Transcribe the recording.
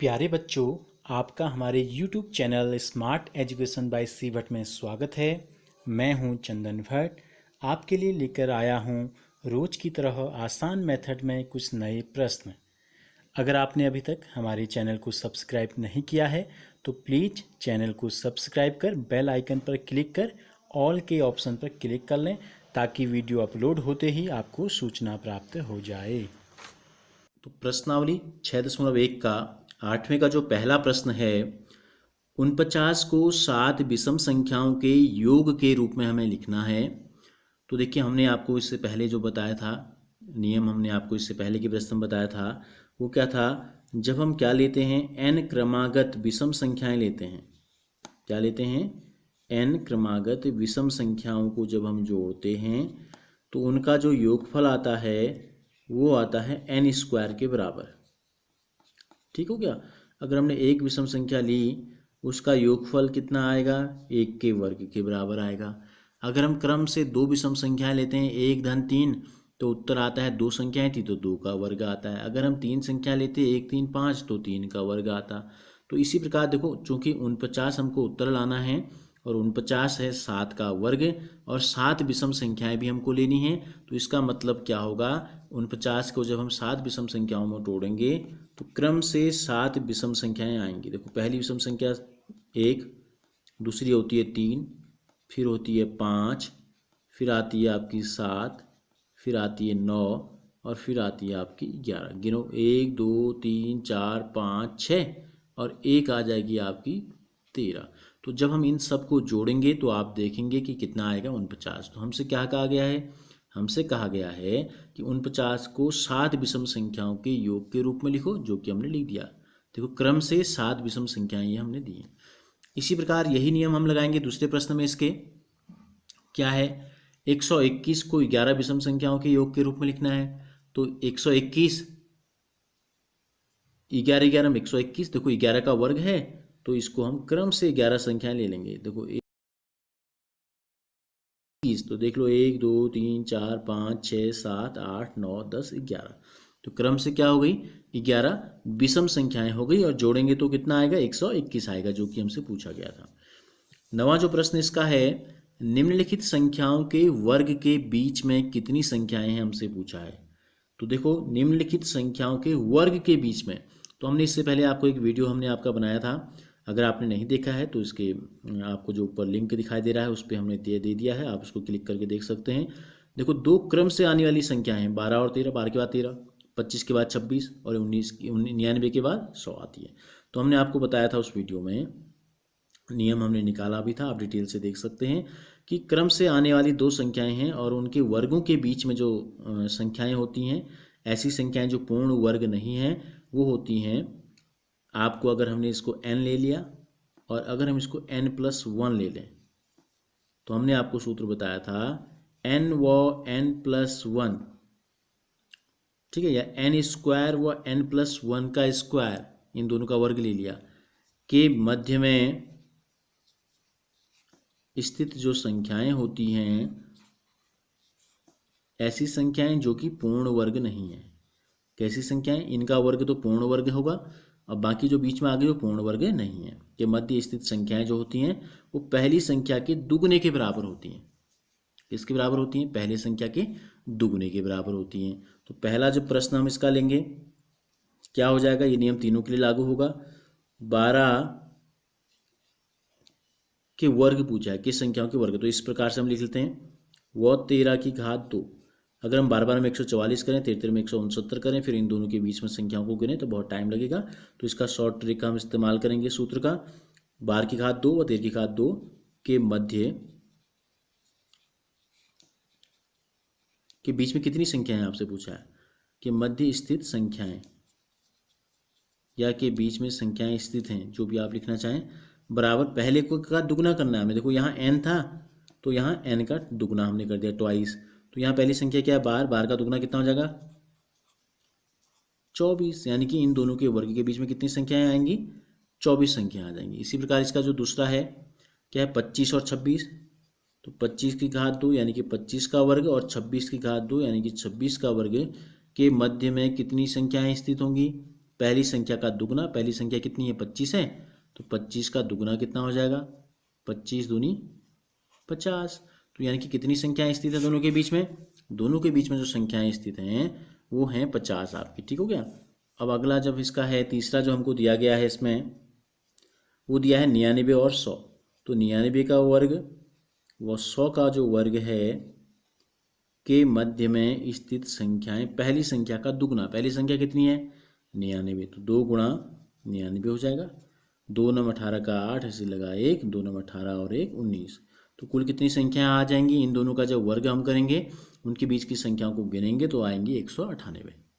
प्यारे बच्चों, आपका हमारे YouTube channel smart education by C Bhatt में स्वागत है। मैं हूं चंदन भट्ट। आपके लिए लेकर आया हूं रोज की तरह आसान मेथड में कुछ नए प्रश्न। अगर आपने अभी तक हमारे चैनल को सब्सक्राइब नहीं किया है तो प्लीज़ चैनल को सब्सक्राइब कर बेल आइकन पर क्लिक कर ऑल के ऑप्शन पर क्लिक कर लें ताकि वीडियो अपलोड होते ही आपको सूचना प्राप्त हो जाए। तो प्रश्नावली 6.1 का 8वें का जो पहला प्रश्न है, 49 को 7 विषम संख्याओं के योग के रूप में हमें लिखना है। तो देखिए, हमने आपको इससे पहले जो बताया था नियम, हमने आपको इससे पहले के प्रश्न में बताया था, वो क्या था? जब हम क्या लेते हैं, n क्रमागत विषम संख्याएं लेते हैं। क्या लेते हैं? n क्रमागत विषम संख्याओं को जब हम जोड़ते हैं तो उनका जो योगफल आता है वो आता है n स्क्वायर के बराबर। ठीक हो गया? अगर हमने एक विषम संख्या ली, उसका योगफल कितना आएगा? 1 के वर्ग के बराबर आएगा। अगर हम क्रम से दो विषम संख्याएं लेते हैं, 1 धन 3, तो उत्तर आता है, दो संख्याएं थी तो 2 का वर्ग आता है। अगर हम 3 संख्या लेते, 1 3 5, तो 3 का वर्ग आता। तो इसी प्रकार देखो, चूंकि 49 हमको उत्तर लाना है और 49 है 7 का वर्ग और 7 विषम संख्याएं भी हमको लेनी है, तो इसका मतलब क्या होगा? 49 को जब हम 7 विषम संख्याओं में तोड़ेंगे तो क्रम से 7 विषम संख्याएं आएंगी। देखो, पहली विषम संख्या 1, दूसरी होती है 3, फिर होती है 5, फिर आती है आपकी 7, फिर आती है 9 और फिर आती है आपकी 11। गिनो, 1 2 3 4 5 6 और एक आ जाएगी आपकी 13। तो जब हम इन सब को जोड़ेंगे तो आप देखेंगे कि कितना आएगा? 49। तो हमसे क्या कहा गया है? हमसे कहा गया है कि 49 को 7 विषम संख्याओं के योग के रूप में लिखो, जो कि हमने लिख दिया। देखो, क्रम से 7 विषम संख्याएं ये हमने दी हैं। इसी प्रकार यही नियम हम लगाएंगे दूसरे प्रश्न में। इसके क्या है? 121 को 11 विषम संख्याओं के योग के रूप में लिखना है। तो 121 11 11 में 121, देखो 11 का वर्ग है, तो इसको हम क्रम से 11 संख्याएं ले लेंगे। देखो, 21, तो देख लो 1 2 3 4 5 6 7 8 9 10 11। तो क्रम से क्या हो गई? 11 विषम संख्याएं हो गई और जोड़ेंगे तो कितना आएगा? 121 आएगा, जो कि हमसे पूछा गया था। नवा जो प्रश्न इसका है, निम्नलिखित संख्याओं के वर्ग के बीच में कितनी संख्याएं हैं, हमसे पूछा है। तो देखो, निम्नलिखित संख्याओं के वर्ग के बीच में, तो हमने इससे पहले आपको एक वीडियो हमने आपका बनाया था। अगर आपने नहीं देखा है तो इसके आपको जो ऊपर लिंक दिखाई दे रहा है उस पर हमने दे दिया है, आप उसको क्लिक करके देख सकते हैं। देखो, दो क्रम से आने वाली संख्याएं हैं, 12 और 13, 12 के बाद 13, 25 के बाद 26 और 99 के बाद 100 आती है। तो हमने आपको बताया था उस वीडियो में, नियम हमने निकाला भी था, आप डिटेल से देख सकते हैं कि क्रम से आने वाली दो संख्याएं हैं और उनके वर्गों के बीच में जो संख्याएं होती हैं, ऐसी संख्याएं जो पूर्ण वर्ग नहीं हैं, वो होती हैं आपको, अगर हमने इसको n ले लिया और अगर हम इसको n+1 ले लें, तो हमने आपको सूत्र बताया था n व n+1, ठीक है, या n स्क्वायर व n+1 का स्क्वायर, इन दोनों का वर्ग ले लिया, के मध्य में स्थित जो संख्याएं होती हैं, ऐसी संख्याएं जो कि पूर्ण वर्ग नहीं है। कैसी संख्याएं? इनका वर्ग तो पूर्ण वर्ग होगा और बाकी जो बीच में आ गई वो पूर्ण वर्ग नहीं है। के मध्य स्थित संख्याएं जो होती हैं वो पहली संख्या के दुगने के बराबर होती हैं। किसके बराबर होती हैं? पहली संख्या के दुगने के बराबर होती हैं। तो पहला जो प्रश्न हम इसका लेंगे, क्या हो जाएगा? ये नियम तीनों के लिए लागू होगा। 12 के वर्ग पूछा है, किस संख्याओं के वर्ग? तो इस प्रकार से हम लिख लेते हैं, वो 13 की घात 2। अगर हम 12 में 144 करें, 13 में 169 करें, फिर इन दोनों के बीच में संख्याओं को गिने तो बहुत टाइम लगेगा। तो इसका शॉर्ट ट्रिक हम इस्तेमाल करेंगे सूत्र का, 12 की घात 2 व 13 की घात 2 के मध्य के बीच में कितनी संख्याएं आपसे पूछा है? कि मध्य स्थित संख्याएं या के बीच में संख्याएं स्थित हैं, जो भी आप लिखना चाहें, बराबर पहले को का दुगना करना है हमें। देखो, यहाँ n था तो यहाँ n का दुगना हमने कर दिया, ट्वाइस। तो यहाँ पहली संख्या क्या है? 12, 12 का दुगना कितना हो जाएगा? 24। यानी कि इन दोनों के वर्ग के बीच में कितनी संख्याएं आएंगी? 24 संख्याएं आ जाएंगी। इसी प्रकार इसका जो दूसरा है, क्या है? 25 और 26। तो 25 की घात 2 यानी कि 25 का वर्ग और 26 की घात 2 यानी कि 26 का वर्ग के मध्य में कितनी संख्याएं स्थित होंगी? पहली संख्या का दुगना, पहली संख्या कितनी है 25 है, तो 25 का दुगना कितना हो जाएगा 25 दूनी 50। तो यानी कि कितनी संख्याएं स्थित है दोनों के बीच में, दोनों के बीच में जो संख्याएं स्थित हैं वो हैं 50 आपकी। ठीक हो गया। अब अगला जब इसका है तीसरा जो हमको दिया गया है इसमें, वो दिया है 99 और 100। तो 99 का वर्ग व 100 का जो वर्ग है के मध्य में स्थित संख्याएं पहली संख्या का दुगना, पहली संख्या कितनी है 99, तो 2 गुणा 99 हो जाएगा। 2 नम 18 का 8, ऐसे लगा 1, 2 नम 18 और 1 19। तो कुल कितनी संख्याएं आ जाएंगी, इन दोनों का जब वर्ग हम करेंगे उनके बीच की संख्याओं को गिनेंगे तो आएंगी 198।